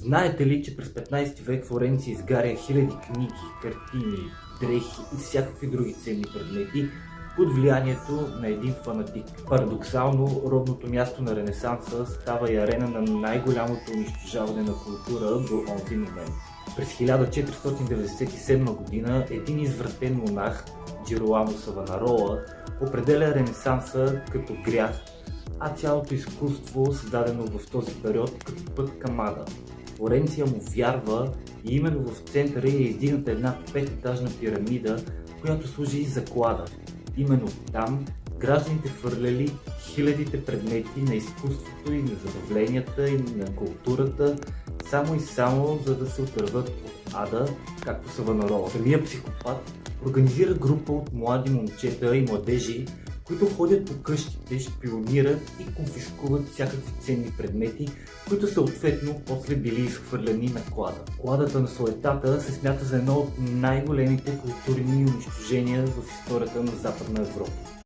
Знаете ли, че през 15 век Флоренция изгаря хиляди книги, картини, дрехи и всякакви други ценни предмети под влиянието на един фанатик? Парадоксално, родното място на Ренесанса става и арена на най-голямото унищожаване на култура до онзи момент. През 1497 година един извратен монах, Джероламо Савонарола, определя Ренесанса като грях, а цялото изкуство, създадено в този период, като път към ада. Флоренция му вярва и именно в центъра е издигната една 5-етажна пирамида, която служи за клада. Именно там гражданите хвърляли хилядите предмети на изкуството и на забавленията и на културата, само и само за да се отърват от ада, както Савонарола. Самия психопат организира група от млади момчета и младежи, които ходят по къщите, шпионират и конфискуват всякакви ценни предмети, които съответно после били изхвърляни на клада. Кладата на суетата се смята за едно от най-големите културни унищожения в историята на Западна Европа.